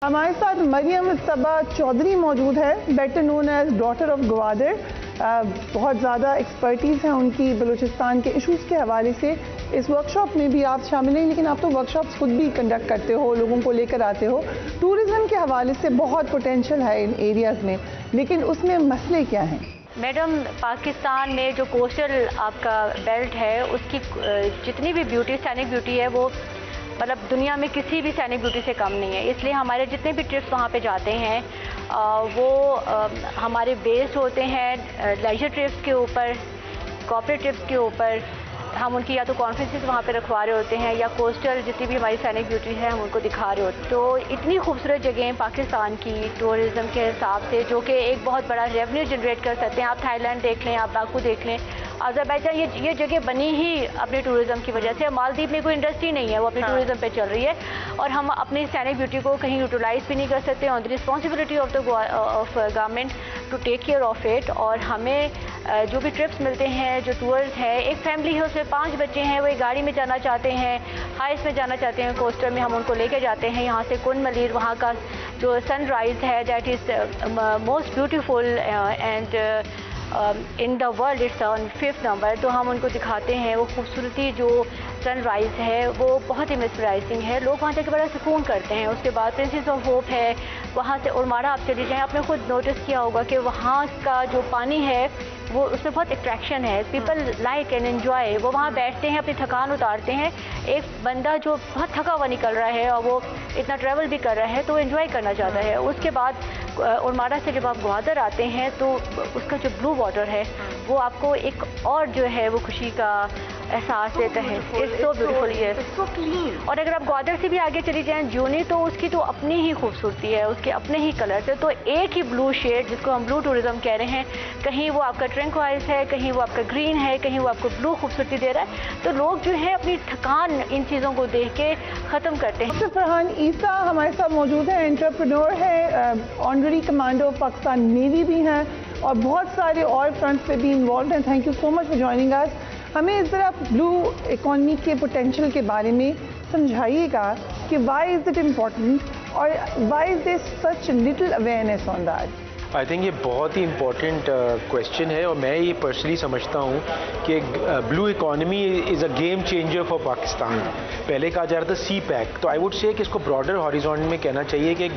ہمارے ساتھ مریم صبا چودھری موجود ہے, better known as daughter of Gwadar. بہت زیادہ ایکسپرٹیز ہیں ان کی بلوچستان کے ایشوز کے حوالے سے. اس ورکشاپ میں بھی آپ شامل ہیں, لیکن آپ تو ورکشاپس خود بھی کنڈکٹ کرتے ہو, لوگوں کو لے کر آتے ہو. ٹورزم کے حوالے سے بہت پوٹینشیل ہے ان ایریاز میں, لیکن اس میں مسئلے کیا ہیں؟ میڈم, پاکستان میں جو کوسٹل آپ کا بیلٹ ہے اس کی جتنی بھی بیوٹی, سینک بیوٹی ہے, وہ مطلب دنیا میں کسی بھی سینک بیوٹی سے کم نہیں ہے. اس لیے ہمارے جتنے بھی ٹرپس وہاں پہ جاتے ہیں وہ ہمارے بیسڈ ہوتے ہیں لیجر ٹرپس کے اوپر, کارپوریٹ ٹرپس کے اوپر. ہم ان کی یا تو کانفرنسز وہاں پہ رکھوا رہے ہوتے ہیں یا کوسٹل جتنی بھی ہماری سینک بیوٹی ہے ہم ان کو دکھا رہے ہوتے ہیں. تو اتنی خوبصورت جگہیں پاکستان کی ٹورزم کے حساب سے, جو کہ ایک بہت بڑا ریونیو جنریٹ کر سکتے ہیں. آپ تھائی لینڈ دیکھ لیں, آپ باکو دیکھ لیں, آذربائیجان, یہ جگہ بنی ہی اپنے ٹورزم کی وجہ سے. مالدیپ میں کوئی انڈسٹری نہیں ہے, وہ اپنے ٹورزم پہ چل رہی ہے, اور ہم اپنی سینک بیوٹی کو کہیں یوٹیلائز بھی نہیں کر سکتے. On the responsibility of government to take care of it. اور ہمیں جو بھی ٹرپس ملتے ہیں, جو ٹورز ہے, ایک فیملی ہے اس میں 5 بچے ہیں, وہ ایک گاڑی میں جانا چاہتے ہیں, ہائیس میں جانا چاہتے ہیں کوسٹل میں, ہم ان کو لے کے جاتے ہیں یہاں سے کن ملیر. وہاں کا جو سن رائز ہے that is most beautiful and in the world, it's on 5th number. تو ہم ان کو دکھاتے ہیں وہ خوبصورتی, جو سن رائز ہے وہ بہت ہی مسپرائزنگ ہے. لوگ وہاں جا کے بڑا سکون کرتے ہیں. اس کے بعد پرنسز آف ہوپ ہے, وہاں سے اورماڑا آپ چلی جائیں, آپ نے خود نوٹس کیا ہوگا کہ وہاں کا جو پانی ہے وہ اس میں بہت اٹریکشن ہے. People like and enjoy. وہ وہاں بیٹھتے ہیں, اپنی تھکان اتارتے ہیں. ایک بندہ جو بہت تھکا ہوا نکل رہا ہے اور وہ اتنا ٹریول بھی کر رہا ہے تو وہ انجوائے کرنا چاہتا ہے. اس کے بعد اورماڑا سے جب آپ گوادر آتے ہیں تو اس کا جو بلو واٹر ہے وہ آپ کو ایک اور جو ہے وہ خوشی کا احساس دیتا ہے. اٹس سو بیوٹیفل, یس. اور اگر آپ گوادر سے بھی آگے چلی جائیں جونی, تو اس کی تو اپنی ہی خوبصورتی ہے, اس کے اپنے ہی کلرس ہے. تو ایک ہی بلو شیڈ جس کو ہم بلو ٹورزم کہہ رہے ہیں, کہیں وہ آپ کا ٹرنکوائز ہے, کہیں وہ آپ کا گرین ہے, کہیں وہ آپ کو بلو خوبصورتی دے رہا ہے. تو لوگ جو ہے اپنی تھکان ان چیزوں کو دیکھ کے ختم کرتے ہیں. ڈاکٹر فرحان عیسیٰ ہمارے ساتھ موجود ہیں, انٹرپرینور ہے, honorary commander of Pakistan navy بھی ہیں, اور بہت سارے اور فرنٹس پہ بھی انوالوڈ ہیں. Thank you so much for joining us. ہمیں ذرا بلو اکانومی کے پوٹینشیل کے بارے میں سمجھائیے گا کہ وائی از اٹ امپورٹنٹ, اور why is there such little awareness on that. I think یہ بہت ہی امپورٹنٹ کویشچن ہے, اور میں یہ پرسنلی سمجھتا ہوں کہ blue economy is a game changer for Pakistan. پہلے کہا جا رہا تھا سی پیک, تو آئی ووڈ سے کہ اس کو براڈر ہاریزونٹ میں کہنا چاہیے کہ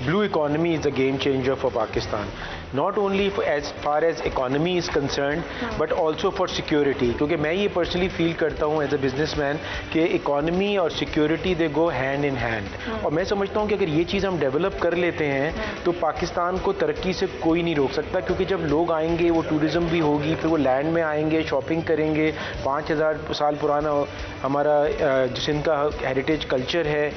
blue economy is a game changer for Pakistan. Not only as far as economy is concerned but also for security, کیونکہ میں یہ پرسنلی فیل کرتا ہوں ایز اے بزنس مین کہ اکانومی اور security they go hand in hand. اور میں سمجھتا ہوں کہ اگر یہ چیز ہم ڈیولپ کر لیتے ہیں تو پاکستان کو ترقی سے کوئی نہیں روک سکتا, کیونکہ جب لوگ آئیں گے وہ ٹورزم بھی ہوگی, پھر وہ لینڈ میں آئیں گے, شاپنگ کریں گے. 5000 سال پرانا ہمارا جن کا ہیریٹیج کلچر ہے,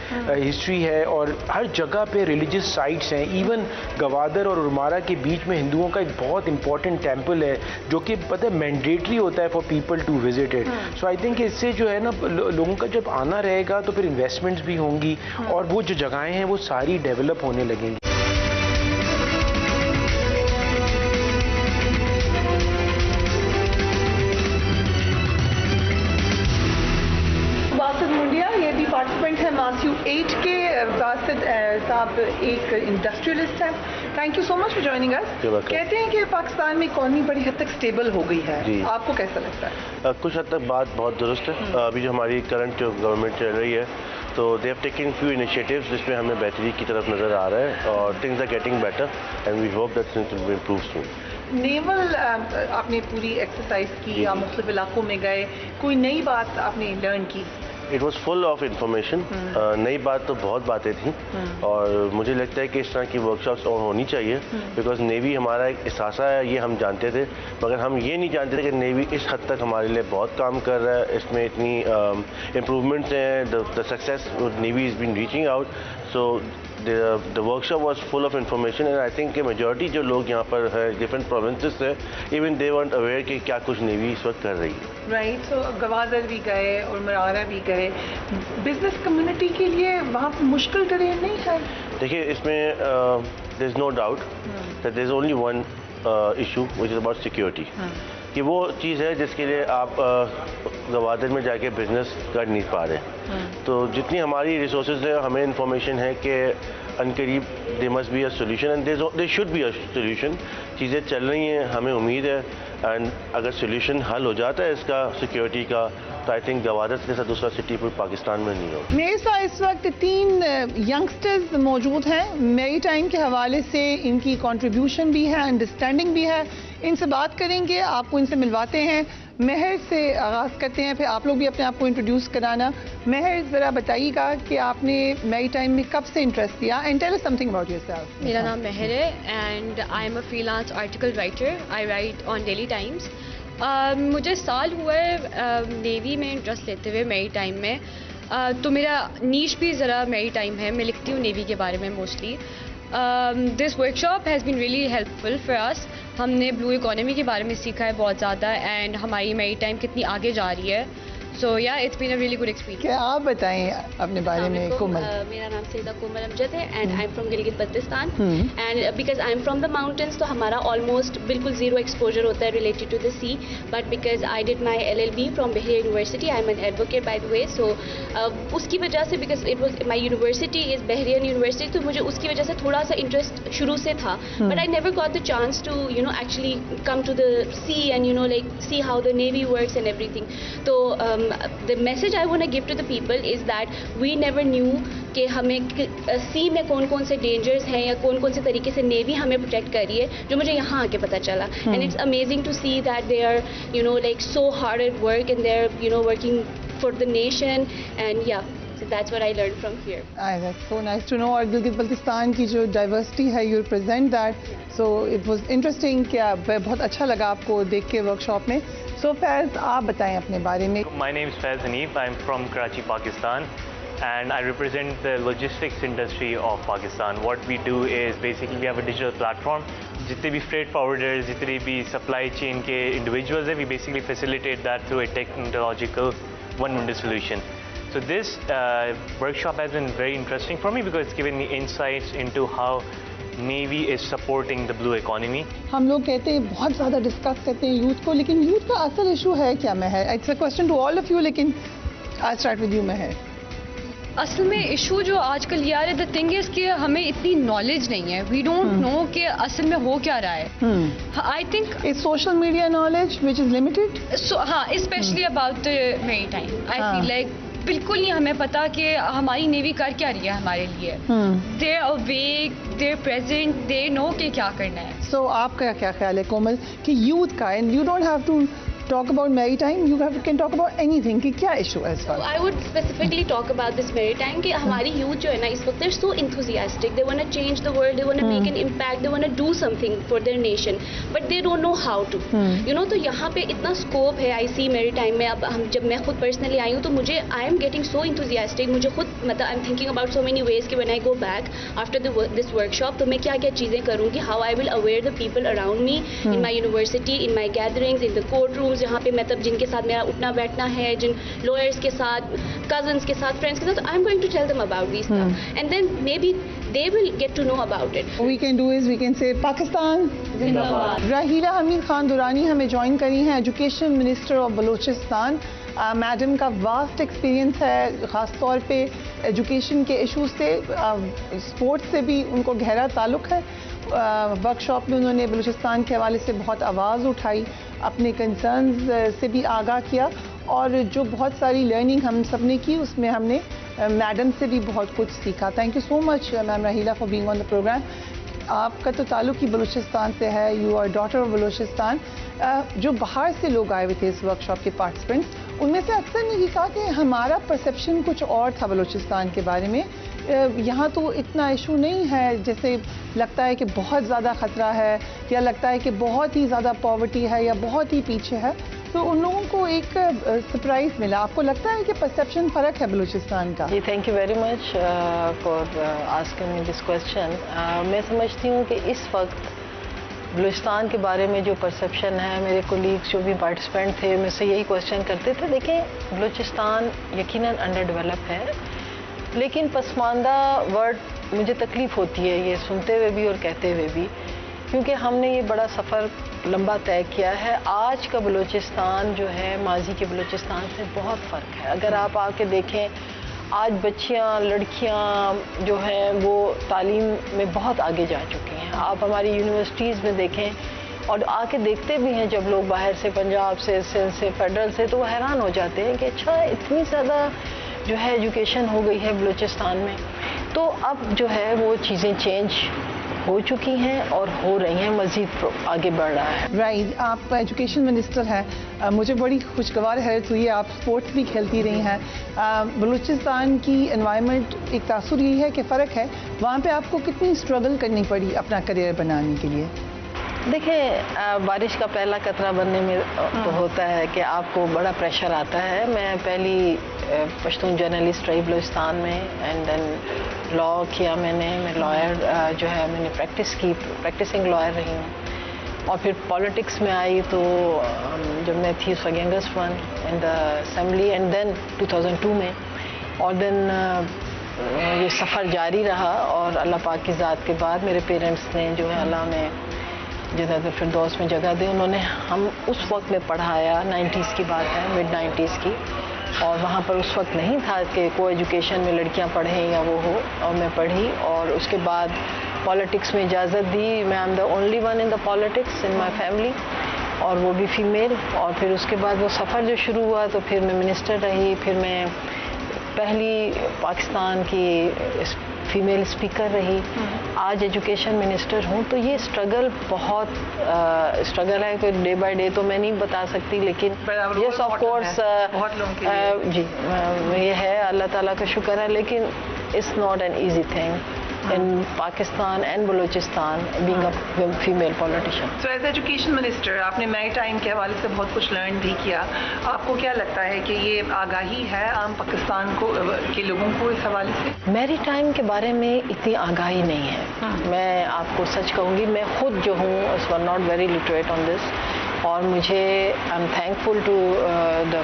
ہسٹری ہے, اور ہر جگہ پہ ریلیجس سائٹس ہیں. ایون گوادر اور اورماڑا کے بیچ میں ہندوؤں کا ایک بہت امپورٹنٹ ٹیمپل ہے جو کہ پتہ ہے مینڈیٹری ہوتا ہے for people to visit it. So I think اس سے جو ہے نا لوگوں کا جب آنا رہے گا تو پھر انویسٹمنٹس بھی ہوں گی, اور وہ جو جگہیں ہیں وہ ساری ڈیولپ ہونے لگیں گی. پارٹیسپینٹ ہیں ماسیو 8 کے. باسط صاحب ایک انڈسٹریلسٹ ہیں. Thank you so much for joining us. کہتے ہیں کہ پاکستان میں اکانومی بڑی حد تک اسٹیبل ہو گئی ہے, آپ کو کیسا لگتا ہے؟ کچھ حد تک بات بہت درست ہے. ابھی جو ہماری کرنٹ جو گورنمنٹ چل رہی ہے تو they have taken few initiatives جس میں ہمیں بہتری کی طرف نظر آ رہا ہے, اور things are getting better and we hope that things will improve soon. Naval آپ نے پوری ایکسرسائز کی, آپ مختلف علاقوں میں گئے, کوئی نئی بات آپ نے لرن کی؟ It was full of information. نئی بات تو بہت باتیں تھیں, اور مجھے لگتا ہے کہ اس طرح کی ورکشاپس اور ہونی چاہیے, بیکاز نیوی ہمارا ایک احساسہ ہے, یہ ہم جانتے تھے, مگر ہم یہ نہیں جانتے تھے کہ نیوی اس حد تک ہمارے لیے بہت کام کر رہا ہے. اس میں اتنی امپروومنٹس ہیں, the success navy is been reaching out. So the workshop was full of information, and I think کہ میجورٹی جو لوگ یہاں پر ہے ڈفرینٹ پروونسز سے, ایون دے weren't aware کہ کیا کچھ نیوی اس وقت کر رہی ہے. رائٹ. سو گوادر بھی گئے اور مرارا بھی گئے. بزنس کمیونٹی کے لیے وہاں پہ مشکل ٹرین نہیں ہے؟ دیکھیے اس میں there is no doubt that there is only one issue which is about security. کہ وہ چیز ہے جس کے لیے آپ گوادر میں جا کے بزنس کر نہیں پا رہے. تو جتنی ہماری ریسورسز ہیں, ہمیں انفارمیشن ہے کہ ان قریب they must be a solution and they should be a solution. چیزیں چل رہی ہیں, ہمیں امید ہے, اینڈ اگر سولوشن حل ہو جاتا ہے اس کا سیکیورٹی کا, تو آئی تھنک گوادر جیسا دوسرا سٹی پور پاکستان میں نہیں ہوگا. میرے ساتھ اس وقت 3 ینگسٹرز موجود ہیں. میری ٹائم کے حوالے سے ان کی کنٹریبیوشن بھی ہے, انڈرسٹینڈنگ بھی ہے. ان سے بات کریں گے, آپ کو ان سے ملواتے ہیں. مہر سے آغاز کرتے ہیں, پھر آپ لوگ بھی اپنے آپ کو انٹروڈیوس کرانا. مہر, ذرا بتائیے گا کہ آپ نے میری ٹائم میں کب سے انٹرسٹ لیا, and tell us something about yourself. میرا نام مہر ہے and I am a freelance article writer. I write on Daily Times. مجھے سال ہوا ہے نیوی میں انٹرسٹ لیتے ہوئے میری ٹائم میں. تو میرا نیش بھی ذرا میری ٹائم ہے, میں لکھتی ہوں نیوی کے بارے میں mostly. This workshop has been really helpful for us. ہم نے بلو اکانومی کے بارے میں سیکھا ہے بہت زیادہ, اینڈ ہماری میری ٹائم کتنی آگے جا رہی ہے. So yeah it's been a really good experience. کیا آپ بتائیں اپنے بارے میں. کومل, میرا نام سیدہ کومل امجد ہے and I am from Gilgit Baltistan. And because I am from the mountains, تو ہمارا آلموسٹ بالکل زیرو ایکسپوجر ہوتا ہے related to the sea. But because I did my LLB from Bahria university, I am an advocate by the way. So اس کی وجہ سے, because it was my university is Bahria university, تو مجھے اس کی وجہ سے تھوڑا سا انٹرسٹ شروع سے تھا. But I never got the chance to actually come to the sea and like see how the navy works and everything. تو the message I want to give to the people is that we never knew کہ ہمیں سی میں کون کون سے dangers ہیں یا کون کون سے طریقے سے نیوی ہمیں پروٹیکٹ کر رہی ہے, جو مجھے یہاں آ کے پتہ چلا. And it's amazing to see that they are like so hard at work and they are working for the nation. And yeah that's what I learned from here. That's so nice to know. اور گلگت بلتستان کی جو diversity ہے, you represent that. So it was interesting کہ بہت اچھا لگا آپ کو دیکھ کے ورک شاپ میں. So فیض, آپ بتائیں اپنے بارے میں. My name is Faiz Hanif. I'm from Karachi, Pakistan, and I represent the logistics industry of Pakistan. What we do is basically we have a digital platform. جتنے بھی freight forwarders, جتنے بھی supply chain کے individuals ہیں, we basically facilitate that through a technological one-window solution. So this workshop has been very interesting for me because it's given me insights into how Navy is supporting the blue economy. ہم لوگ کہتے ہیں بہت زیادہ discuss کرتے ہیں youth کو, لیکن یوتھ کا اصل ایشو ہے کیا Mehr? It's a question to all of you, لیکن آئی اسٹارٹ ود یو مہر. اصل میں ایشو جو آج کل یار دا تھنگ از کہ ہمیں اتنی نالج نہیں ہے. وی ڈونٹ نو کہ اصل میں ہو کیا رہا ہے. I think it's social media knowledge which is limited. ہاں, اسپیشلی اباؤٹ میری ٹائم آئی فیل لائک بالکل نہیں ہمیں پتا کہ ہماری نیوی کر کیا رہی ہے ہمارے لیے. They are awake, they present, they know کہ کیا کرنا ہے. سو آپ کا کیا خیال ہے کومل کہ یوتھ کا, and you don't have to talk about maritime, you can talk about anything کہ کیا ایشو ہے اس وقت. I would specifically talk about this maritime کہ ہماری youth جو ہے نا اس وقت they're so enthusiastic, they want to change the world, they want to make an impact, they want to do something for their nation, but they don't know how to. تو یہاں پہ اتنا scope ہے I see maritime میں. اب جب میں خود personally آئی ہوں تو مجھے I am getting so enthusiastic, مجھے خود مطلب I'm thinking about so many ways کہ when I go back after this workshop تو میں کیا کیا چیزیں کروں گی, how I will aware the people around me in my university, in my gatherings, in the courtroom, جہاں پہ مطلب جن کے ساتھ میرا اٹھنا بیٹھنا ہے, جن لوئرس کے ساتھ, کزنس کے ساتھ, فرینڈس کے ساتھ, I am going to tell them about these stuff and then maybe they will get to know about it. We can do is we can say Pakistan زندہ باد. راہیلہ حمید خان درانی ہمیں جوائن کری ہیں, education minister of Balochistan. Madam کا vast experience ہے, خاص طور پہ ایجوکیشن کے ایشوز سے, اسپورٹس سے بھی ان کو گہرا تعلق ہے. ورک شاپ میں انہوں نے بلوچستان کے حوالے سے بہت آواز اٹھائی, اپنے کنسرنز سے بھی آگاہ کیا, اور جو بہت ساری لرننگ ہم سب نے کی اس میں ہم نے میڈم سے بھی بہت کچھ سیکھا. Thank you so much ma'am Raheela for being on the program. آپ کا تو تعلق ہی بلوچستان سے ہے, you are daughter of Balochistan. جو باہر سے لوگ آئے ہوئے تھے اس ورک شاپ کے پارٹیسپینٹس, ان میں سے اکثر نے یہ کہا کہ ہمارا پرسیپشن کچھ اور تھا بلوچستان کے بارے میں. یہاں تو اتنا ایشو نہیں ہے, جیسے لگتا ہے کہ بہت زیادہ خطرہ ہے, یا لگتا ہے کہ بہت ہی زیادہ پاورٹی ہے, یا بہت ہی پیچھے ہے. تو ان لوگوں کو ایک سرپرائز ملا. آپ کو لگتا ہے کہ پرسیپشن فرق ہے بلوچستان کا؟ جی, thank you very much for asking me this question. میں سمجھتی ہوں کہ اس وقت بلوچستان کے بارے میں جو پرسیپشن ہے, میرے کولیگس جو بھی پارٹیسپینٹ تھے میں سے یہی کوشچن کرتے تھے. دیکھیں, بلوچستان یقیناً انڈر ڈیولپ ہے, لیکن پسماندہ ورڈ مجھے تکلیف ہوتی ہے یہ سنتے ہوئے بھی اور کہتے ہوئے بھی, کیونکہ ہم نے یہ بڑا سفر لمبا طے کیا ہے. آج کا بلوچستان جو ہے ماضی کے بلوچستان سے بہت فرق ہے. اگر آپ آ کے دیکھیں, آج بچیاں لڑکیاں جو ہیں وہ تعلیم میں بہت آگے جا چکی ہیں. آپ ہماری یونیورسٹیز میں دیکھیں اور آ کے دیکھتے بھی ہیں جب لوگ باہر سے پنجاب سے سندھ سے فیڈرل سے تو وہ حیران ہو جاتے ہیں کہ اچھا اتنی زیادہ جو ہے ایجوکیشن ہو گئی ہے بلوچستان میں. تو اب جو ہے وہ چیزیں چینج ہو چکی ہیں اور ہو رہی ہیں, مزید آگے بڑھ رہا ہے. رائٹ, آپ ایجوکیشن منسٹر ہیں, مجھے بڑی خوشگوار حیرت ہوئی ہے, آپ اسپورٹس بھی کھیلتی رہی ہیں. بلوچستان کی انوائرمنٹ ایک تاثر یہی ہے کہ فرق ہے, وہاں پہ آپ کو کتنی اسٹرگل کرنی پڑی اپنا کریئر بنانے کے لیے؟ دیکھیں, بارش کا پہلا قطرہ بننے میں تو ہوتا ہے کہ آپ کو بڑا پریشر آتا ہے. میں پہلی پشتون جرنلسٹ رہی بلوچستان میں, اینڈ دین لا کیا میں نے لائر جو ہے میں نے پریکٹس کی, پریکٹسنگ لائر رہی ہوں. اور پھر پالیٹکس میں آئی تو جب میں تھی youngest one in the assembly, and then 2002 میں, اور دین یہ سفر جاری رہا. اور اللہ پاک کی ذات کے بعد میرے پیرنٹس نے جو ہے اللہ میں جنت الفردوس میں جگہ دی, انہوں نے ہم اس وقت میں پڑھایا, 90s کی بات ہے, مڈ 90s کی. اور وہاں پر اس وقت نہیں تھا کہ کو ایجوکیشن میں لڑکیاں پڑھیں یا وہ ہو, اور میں پڑھی. اور اس کے بعد پالیٹکس میں اجازت دی. میں am the only one in the politics in my family, اور وہ بھی فیمیل. اور پھر اس کے بعد وہ سفر جو شروع ہوا تو پھر میں منسٹر رہی, پھر میں پہلی پاکستان کی فیمیل اسپیکر رہی. آج ایجوکیشن منسٹر ہوں. تو یہ اسٹرگل بہت اسٹرگل ہے, کوئی ڈے بائی ڈے تو میں نہیں بتا سکتی, لیکن یس آف کورس جی یہ ہے, اللہ تعالیٰ کا شکر ہے, لیکن it's not an easy thing in Pakistan and Balochistan being a female politician. So as education minister آپ نے میری ٹائم کے حوالے سے بہت کچھ لرن بھی کیا. آپ کو کیا لگتا ہے کہ یہ آگاہی ہے عام پاکستان کو کے لوگوں کو اس حوالے سے؟ میری ٹائم کے بارے میں اتنی آگاہی نہیں ہے. میں آپ کو سچ کہوں گی, میں خود جو ہوں اس was not very literate on this, اور مجھے I am thankful to the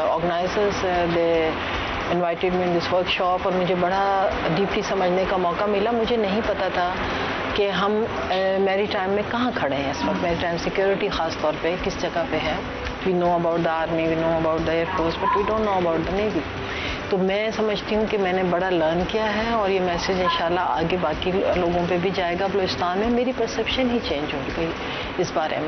organisers, they invited me in this workshop, اور مجھے بڑا ڈیپلی سمجھنے کا موقع ملا. مجھے نہیں پتا تھا کہ ہم میری ٹائم میں کہاں کھڑے ہیں اس وقت. میری ٹائم سیکورٹی خاص طور پہ کس جگہ پہ ہے. We know about the army, we know about the air force, but we don't know about the navy. تو میں سمجھتی ہوں کہ میں نے بڑا لرن کیا ہے, اور یہ میسیج انشاءاللہ آگے باقی لوگوں پہ بھی جائے گا. بلوچستان میں میری پرسیپشن ہی چینج ہو گئی اس بارے میں.